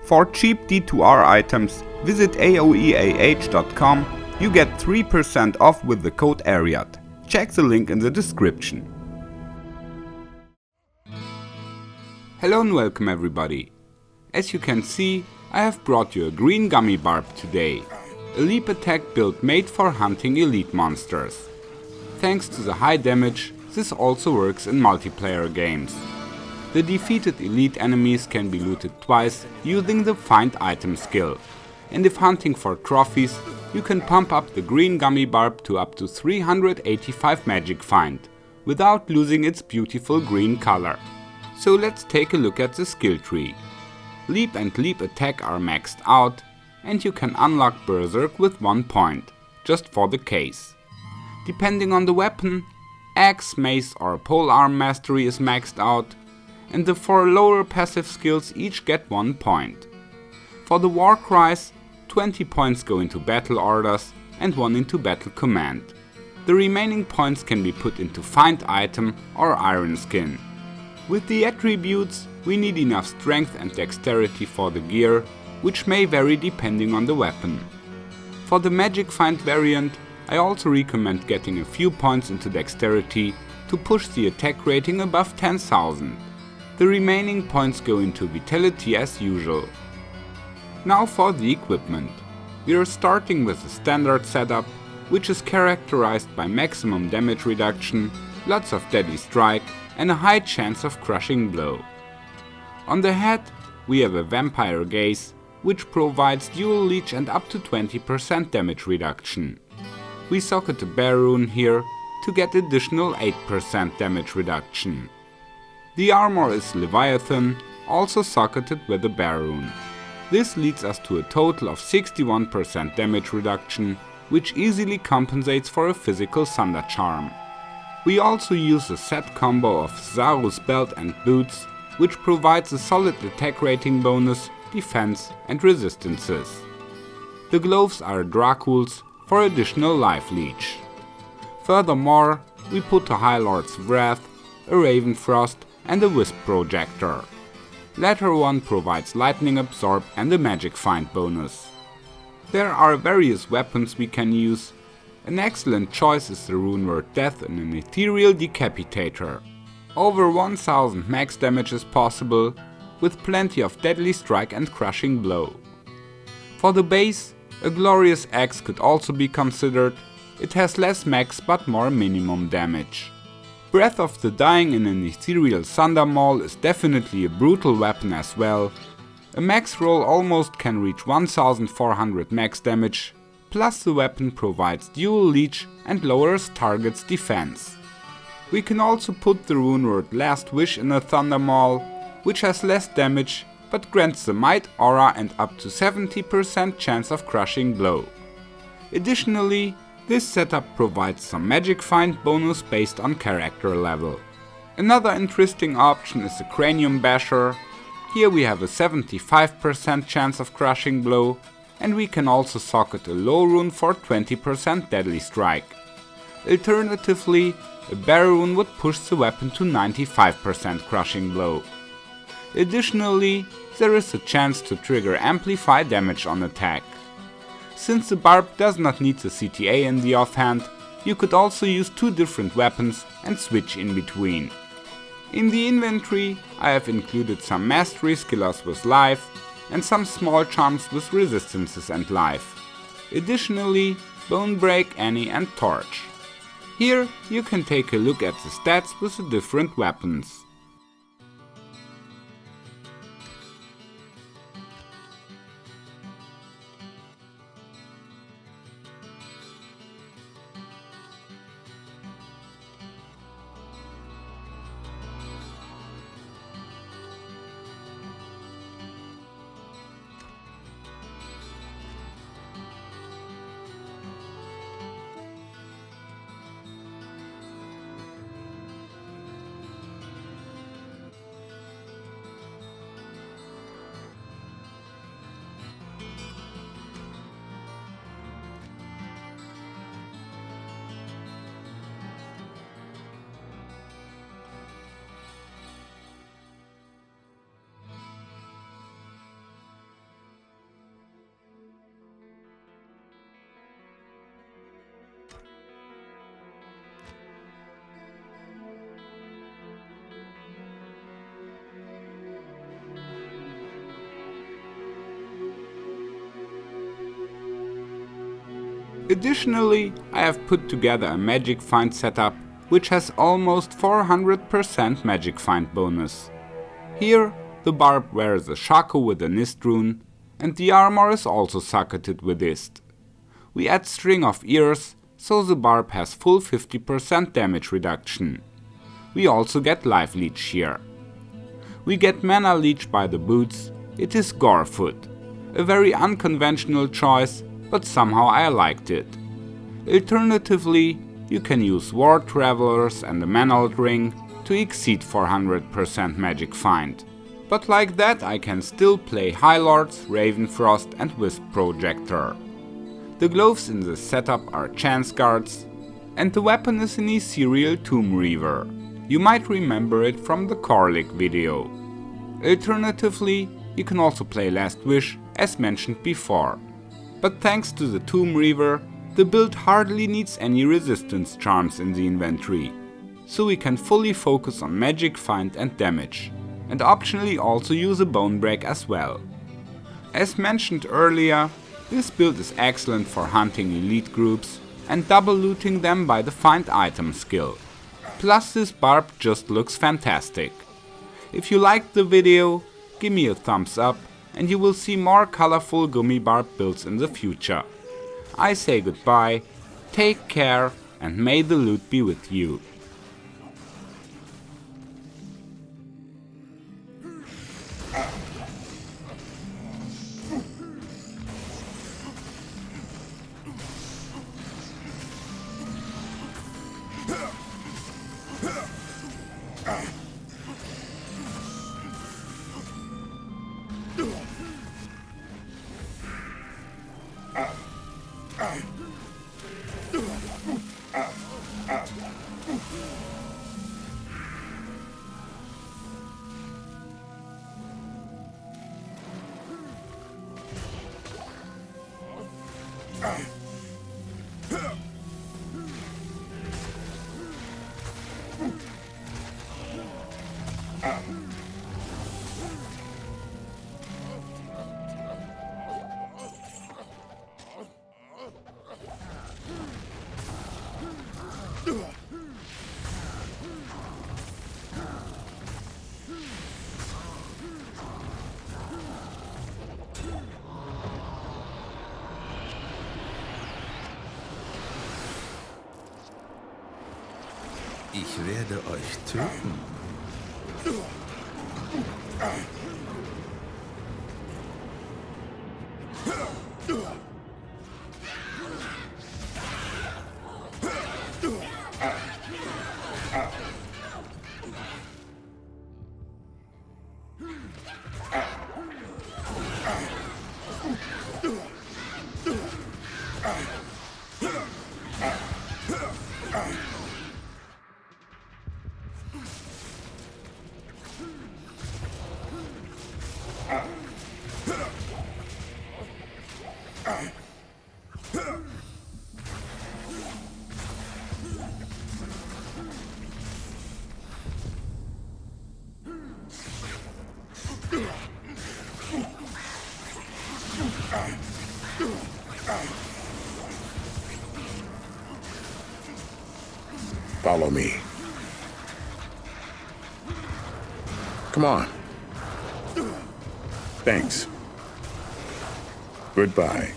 For cheap D2R items, visit aoeah.com. You get 3% off with the code Arreat. Check the link in the description. Hello and welcome everybody. As you can see, I have brought you a green Gummi Barb today. A leap attack build made for hunting elite monsters. Thanks to the high damage, this also works in multiplayer games. The defeated elite enemies can be looted twice using the Find Item skill. And if hunting for trophies, you can pump up the green Gummi Barb to up to 385 magic find, without losing its beautiful green color. So let's take a look at the skill tree. Leap and leap attack are maxed out, and you can unlock Berserk with 1 point, just for the case. Depending on the weapon, axe, mace or polearm mastery is maxed out, and the 4 lower passive skills each get 1 point. For the war cries, 20 points go into battle orders and 1 into battle command. The remaining points can be put into find item or iron skin. With the attributes, we need enough strength and dexterity for the gear, which may vary depending on the weapon. For the magic find variant, I also recommend getting a few points into dexterity to push the attack rating above 10,000. The remaining points go into vitality as usual. Now for the equipment. We are starting with the standard setup, which is characterized by maximum damage reduction, lots of deadly strike and a high chance of crushing blow. On the head we have a vampire gaze, which provides dual leech and up to 20% damage reduction. We socket a bear rune here to get additional 8% damage reduction. The armor is Leviathan, also socketed with a bear rune. This leads us to a total of 61% damage reduction, which easily compensates for a physical Thunder Charm. We also use a set combo of Zaru's belt and boots, which provides a solid attack rating bonus, defense and resistances. The gloves are Dracul's for additional life leech. Furthermore, we put a High Lord's Wrath, a Raven Frost and a Wisp Projector. Latter one provides lightning absorb and a magic find bonus. There are various weapons we can use. An excellent choice is the rune word Death in an ethereal decapitator. Over 1000 max damage is possible, with plenty of deadly strike and crushing blow. For the base, a glorious axe could also be considered. It has less max but more minimum damage. Breath of the Dying in an ethereal thunder maul is definitely a brutal weapon as well. A max roll almost can reach 1400 max damage, plus the weapon provides dual leech and lowers target's defense. We can also put the rune word Last Wish in a thunder maul, which has less damage but grants the might aura and up to 70% chance of crushing blow. Additionally, this setup provides some magic find bonus based on character level. Another interesting option is the Cranium Basher. Here we have a 75% chance of crushing blow, and we can also socket a low rune for 20% deadly strike. Alternatively, a bear rune would push the weapon to 95% crushing blow. Additionally, there is a chance to trigger amplify damage on attack. Since the barb does not need the CTA in the offhand, you could also use 2 different weapons and switch in between. In the inventory I have included some mastery skillers with life and some small charms with resistances and life. Additionally, Bone Break, Annie and Torch. Here you can take a look at the stats with the different weapons. Additionally, I have put together a magic find setup which has almost 400% magic find bonus. Here, the barb wears a shako with a Nist rune, and the armor is also socketed with Ist. We add string of ears, so the barb has full 50% damage reduction. We also get life leech here. We get mana leech by the boots, it is Gorefoot. A very unconventional choice, but somehow I liked it. Alternatively, you can use War Travelers and the Mantled Ring to exceed 400% magic find. But like that I can still play High Lords, Ravenfrost and Wisp Projector. The gloves in this setup are Chance Guards, and the weapon is an Ethereal Tomb Reaver. You might remember it from the Korlik video. Alternatively, you can also play Last Wish as mentioned before. But thanks to the Tomb Reaver, the build hardly needs any resistance charms in the inventory, so we can fully focus on magic find and damage, and optionally also use a bone break as well. As mentioned earlier, this build is excellent for hunting elite groups and double looting them by the find item skill. Plus this barb just looks fantastic. If you liked the video, give me a thumbs up and you will see more colorful Gummi Barb builds in the future. I say goodbye, take care and may the loot be with you. Ich werde euch töten. Follow me. Come on. Thanks. Goodbye.